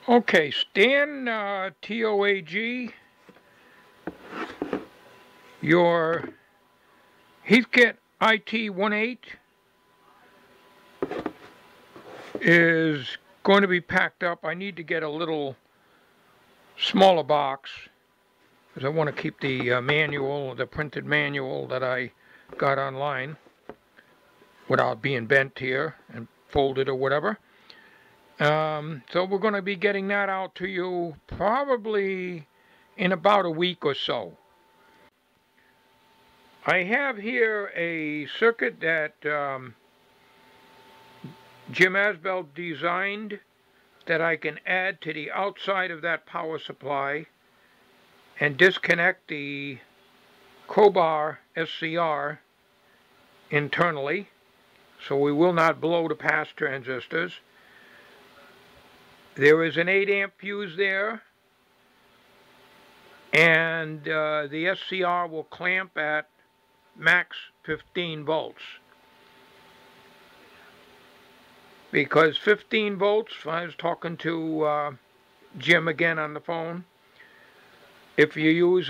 Okay, Stan TOAG, your Heathkit IT18 is going to be packed up. I need to get a little smaller box because I want to keep the manual, the printed manual that I got online without being bent here and folded or whatever. So we're going to be getting that out to you probably in about a week or so. I have here a circuit that Jim Asbell designed that I can add to the outside of that power supply and disconnect the crowbar SCR internally, so we will not blow the pass transistors. There is an 8 amp fuse there, and the SCR will clamp at max 15 volts. Because 15 volts, I was talking to Jim again on the phone, if you use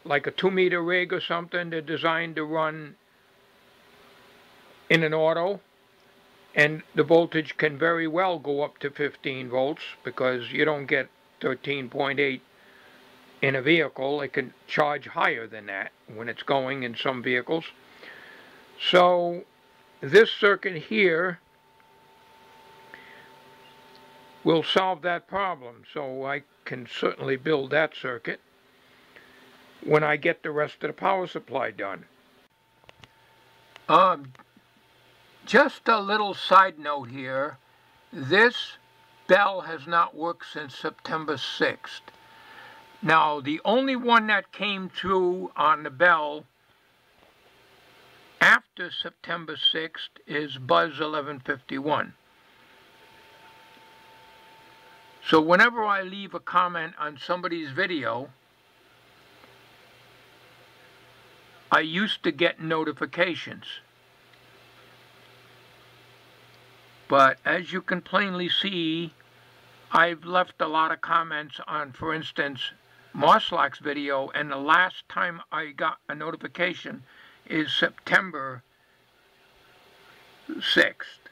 like a 2-meter rig or something, they're designed to run in an auto, and the voltage can very well go up to 15 volts because you don't get 13.8 in a vehicle. It can charge higher than that when it's going in some vehicles. So this circuit here will solve that problem. So I can certainly build that circuit when I get the rest of the power supply done. Just a little side note here. This bell has not worked since September 6th. Now, the only one that came through on the bell after September 6th is Buzz 1151. So whenever I leave a comment on somebody's video, I used to get notifications. But as you can plainly see, I've left a lot of comments on, for instance, Marslack's video, and the last time I got a notification is September 6th.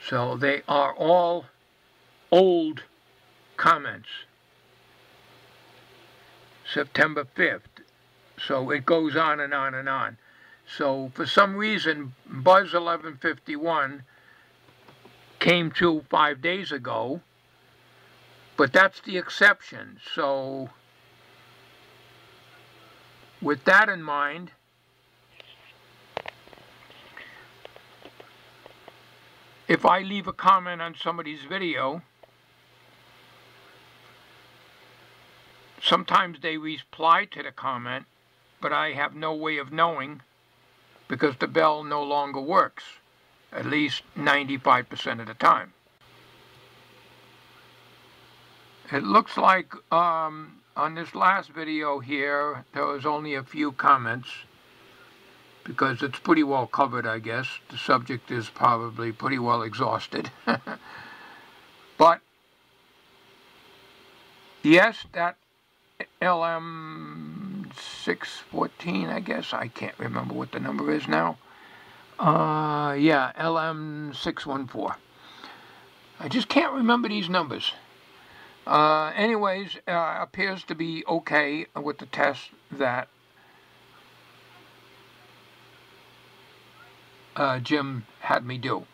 So they are all old comments. September 5th. So it goes on and on and on. So for some reason, Buzz 1151 came through 5 days ago, but that's the exception. So with that in mind, if I leave a comment on somebody's video, sometimes they reply to the comment, but I have no way of knowing because the bell no longer works, at least 95% of the time. It looks like on this last video here, there was only a few comments because it's pretty well covered, I guess. The subject is probably pretty well exhausted. But yes, that LM614, I guess. I can't remember what the number is now. Yeah, LM614. I just can't remember these numbers. Anyways, appears to be okay with the test that Jim had me do.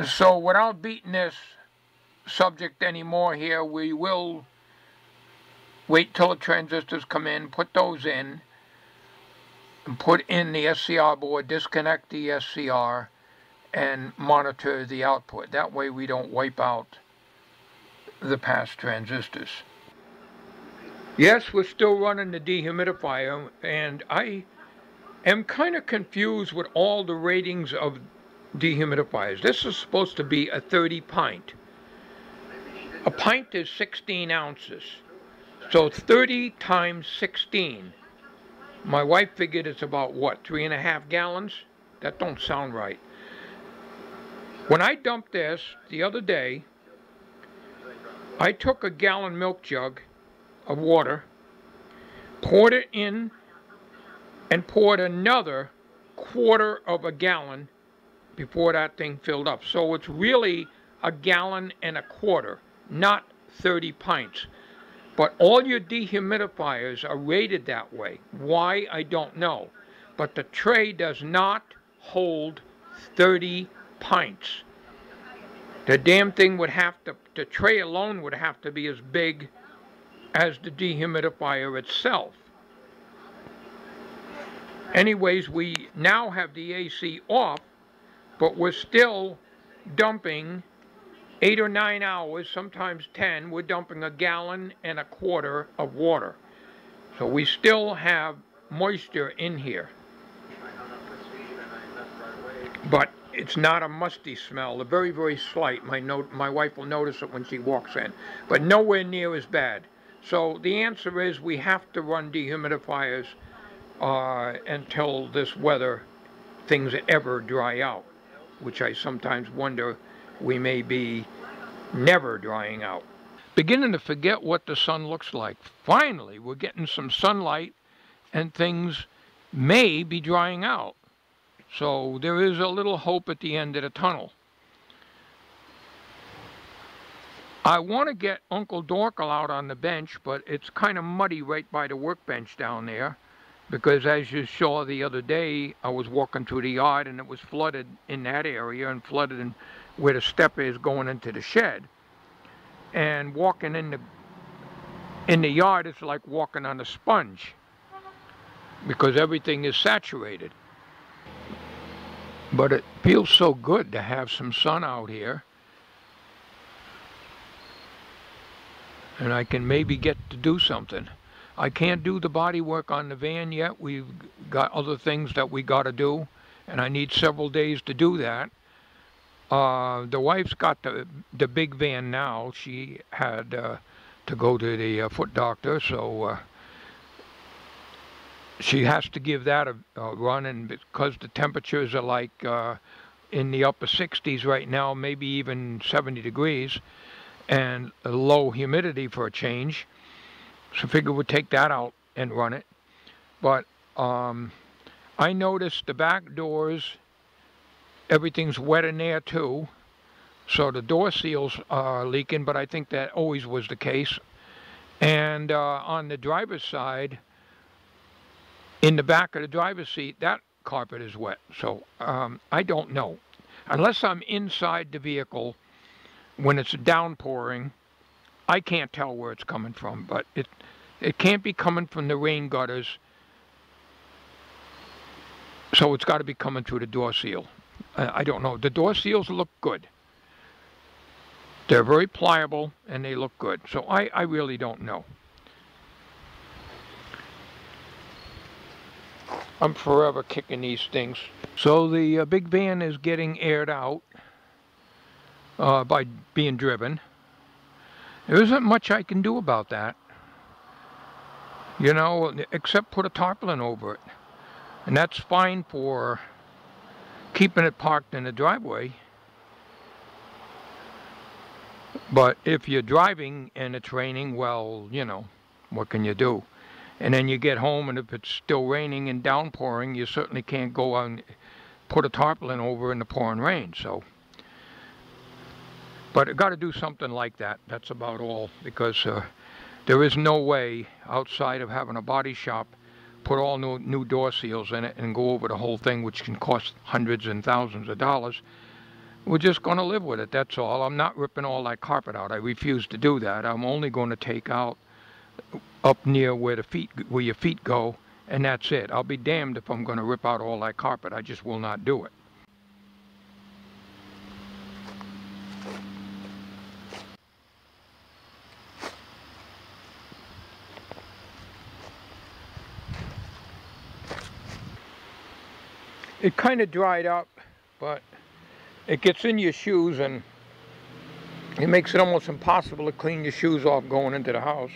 So without beating this subject anymore here, we will wait till the transistors come in, put those in, and put in the SCR board, disconnect the SCR, and monitor the output. That way we don't wipe out the pass transistors. Yes, we're still running the dehumidifier, and I am kind of confused with all the ratings of dehumidifiers. This is supposed to be a 30 pint. A pint is 16 ounces. So 30 times 16. My wife figured it's about, what, 3.5 gallons? That don't sound right. When I dumped this the other day, I took a gallon milk jug of water, poured it in, and poured another quarter of a gallon before that thing filled up. So it's really a gallon and a quarter, not 30 pints. But all your dehumidifiers are rated that way. Why, I don't know. But the tray does not hold 30 pints. The damn thing would have to, the tray alone would have to be as big as the dehumidifier itself. Anyways, we now have the AC off, but we're still dumping 8 or 9 hours, sometimes 10, we're dumping a gallon and a quarter of water. So we still have moisture in here. But it's not a musty smell. They're very, very slight. My wife will notice it when she walks in. But nowhere near as bad. So the answer is we have to run dehumidifiers until this weather, things ever dry out. Which I sometimes wonder we may be never drying out. Beginning to forget what the sun looks like. Finally, we're getting some sunlight and things may be drying out. So there is a little hope at the end of the tunnel. I want to get Uncle Dorkel out on the bench, but it's kind of muddy right by the workbench down there. Because as you saw the other day, I was walking through the yard and it was flooded in that area and flooded in where the step is going into the shed. And walking in the yard is like walking on a sponge because everything is saturated. But it feels so good to have some sun out here. And I can maybe get to do something. I can't do the body work on the van yet. We've got other things that we got to do, and I need several days to do that. The wife's got the big van now. She had to go to the foot doctor, so she has to give that a run, and because the temperatures are like in the upper 60s right now, maybe even 70 degrees, and a low humidity for a change. So I figured we'd take that out and run it. But I noticed the back doors, everything's wet in there too. So the door seals are leaking, but I think that always was the case. And on the driver's side, in the back of the driver's seat, that carpet is wet. So I don't know. Unless I'm inside the vehicle when it's downpouring, I can't tell where it's coming from, but it can't be coming from the rain gutters, so it's got to be coming through the door seal. I don't know. The door seals look good. They're very pliable and they look good, so I really don't know. I'm forever kicking these things. So the big van is getting aired out by being driven. There isn't much I can do about that, you know, except put a tarpaulin over it. And that's fine for keeping it parked in the driveway. But if you're driving and it's raining, well, you know, what can you do? And then you get home and if it's still raining and downpouring, you certainly can't go out and put a tarpaulin over in the pouring rain, so. But I got to do something like that. That's about all, because there is no way outside of having a body shop put all new door seals in it and go over the whole thing, which can cost hundreds and thousands of dollars. We're just going to live with it, that's all. I'm not ripping all that carpet out. I refuse to do that. I'm only going to take out up near where your feet go, and that's it. I'll be damned if I'm going to rip out all that carpet. I just will not do it. It kind of dried up, but it gets in your shoes and it makes it almost impossible to clean your shoes off going into the house.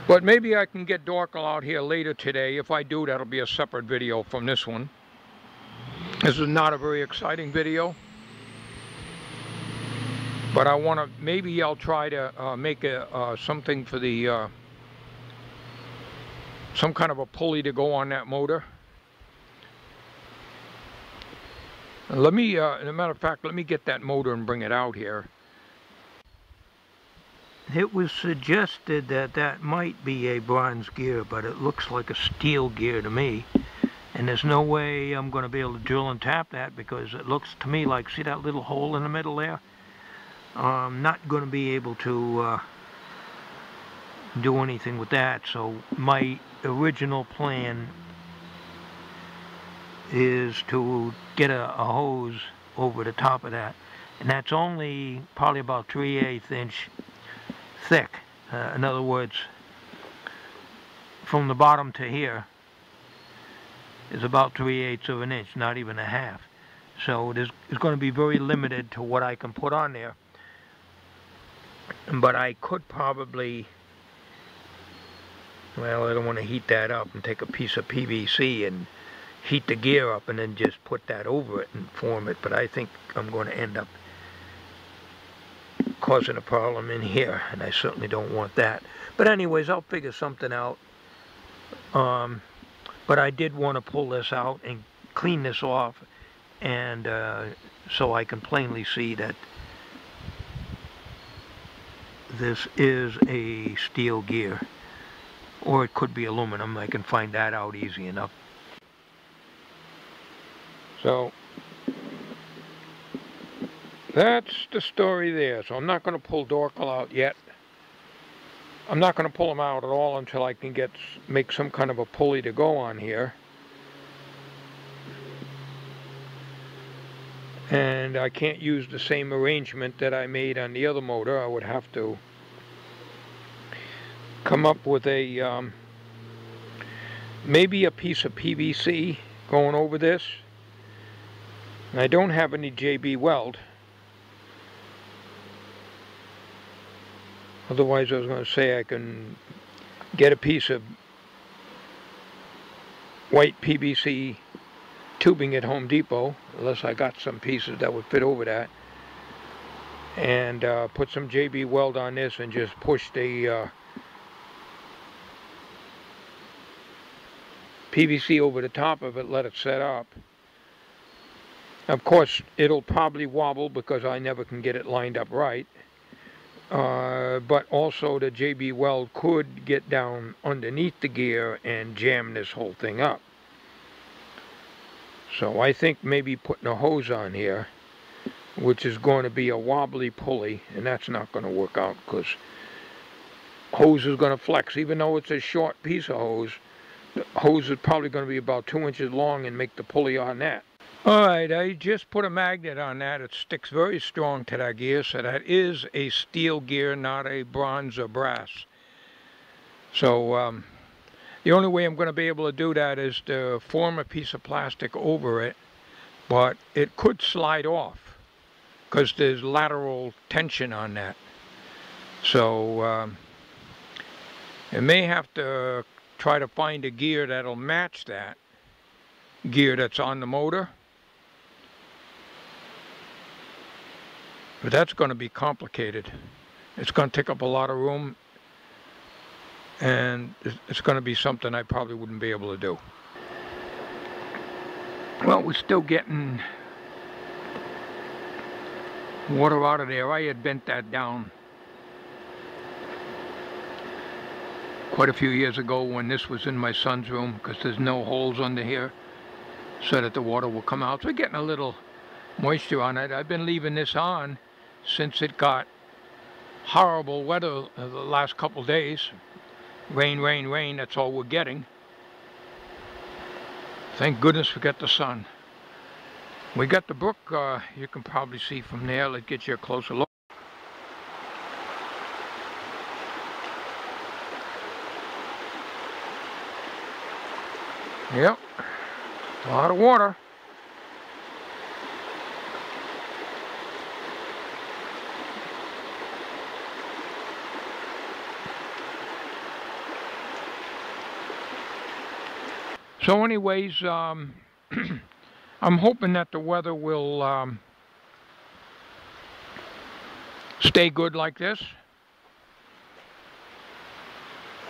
But maybe I can get Dorkel out here later today. If I do, that'll be a separate video from this one. This is not a very exciting video, but I want to, maybe I'll try to make something for the, some kind of a pulley to go on that motor. Let me, as a matter of fact, let me get that motor and bring it out here. It was suggested that that might be a bronze gear, but it looks like a steel gear to me. And there's no way I'm going to be able to drill and tap that, because it looks to me like, see that little hole in the middle there? I'm not going to be able to do anything with that. So my original plan is to get a hose over the top of that. And that's only probably about 3/8 inch thick. In other words, from the bottom to here is about 3/8 of an inch, not even a half. So it's going to be very limited to what I can put on there. But I could probably, well, I don't want to heat that up, and take a piece of PVC and heat the gear up and then just put that over it and form it. But I think I'm going to end up causing a problem in here, and I certainly don't want that. But anyways, I'll figure something out. But I did want to pull this out and clean this off, and so I can plainly see that this is a steel gear, or it could be aluminum. I can find that out easy enough. So that's the story there. So I'm not going to pull Dorkel out yet. I'm not going to pull him out at all until I can make some kind of a pulley to go on here. And I can't use the same arrangement that I made on the other motor. I would have to come up with a maybe a piece of PVC going over this. And I don't have any JB Weld. Otherwise, I was going to say I can get a piece of white PVC tubing at Home Depot, unless I got some pieces that would fit over that, and put some JB Weld on this and just push the PVC over the top of it, let it set up. Of course, it'll probably wobble because I never can get it lined up right. But also the JB Weld could get down underneath the gear and jam this whole thing up. So I think maybe putting a hose on here, which is going to be a wobbly pulley, and that's not going to work out, because hose is going to flex. Even though it's a short piece of hose, the hose is probably going to be about 2 inches long and make the pulley on that. Alright, I just put a magnet on that. It sticks very strong to that gear, so that is a steel gear, not a bronze or brass. So the only way I'm going to be able to do that is to form a piece of plastic over it, but it could slide off because there's lateral tension on that. So I may have to try to find a gear that'll match that gear that's on the motor. But that's going to be complicated. It's going to take up a lot of room, and it's going to be something I probably wouldn't be able to do. Well, we're still getting water out of there. I had bent that down quite a few years ago when this was in my son's room, because there's no holes under here, so that the water will come out. So we're getting a little moisture on it. I've been leaving this on since it got horrible weather the last couple days. Rain, rain, rain, that's all we're getting. Thank goodness we got the sun. We got the brook, you can probably see from there. Let's get you a closer look. Yep, a lot of water. So anyways, I'm hoping that the weather will stay good like this.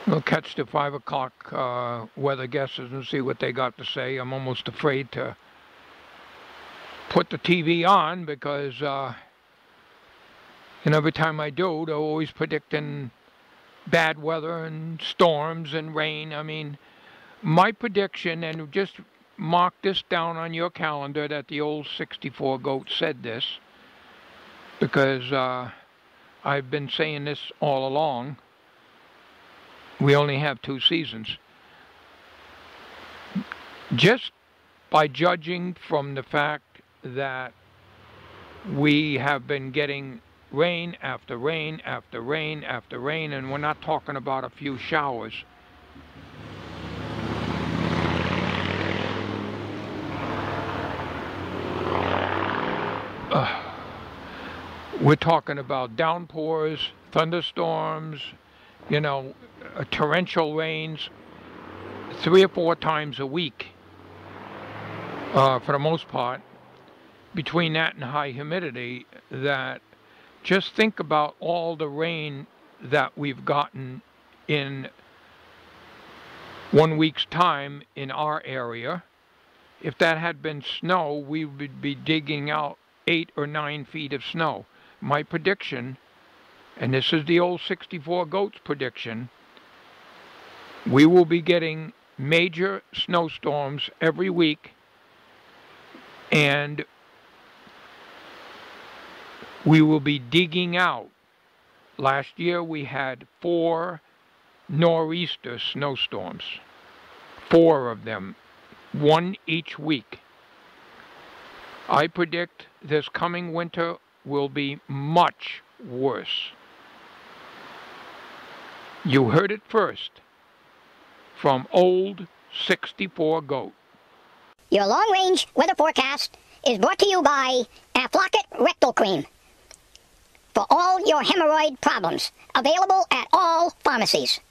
We'll catch the 5 o'clock weather guesses and see what they got to say. I'm almost afraid to put the TV on because every time I do, they're always predicting bad weather and storms and rain. I mean, my prediction, and just mark this down on your calendar that the old 64 goat said this, because I've been saying this all along. We only have 2 seasons. Just by judging from the fact that we have been getting rain after rain after rain after rain, and we're not talking about a few showers. We're talking about downpours, thunderstorms, torrential rains 3 or 4 times a week for the most part. Between that and high humidity, that just think about all the rain that we've gotten in 1 week's time in our area. If that had been snow, we would be digging out 8 or 9 feet of snow. My prediction, and this is the old 64 goats prediction, we will be getting major snowstorms every week, and we will be digging out. Last year we had 4 nor'easter snowstorms, 4 of them, 1 each week. I predict this coming winter will be much worse. You heard it first from old 64 goat. Your long-range weather forecast is brought to you by Aflocket Rectal Cream for all your hemorrhoid problems. Available at all pharmacies.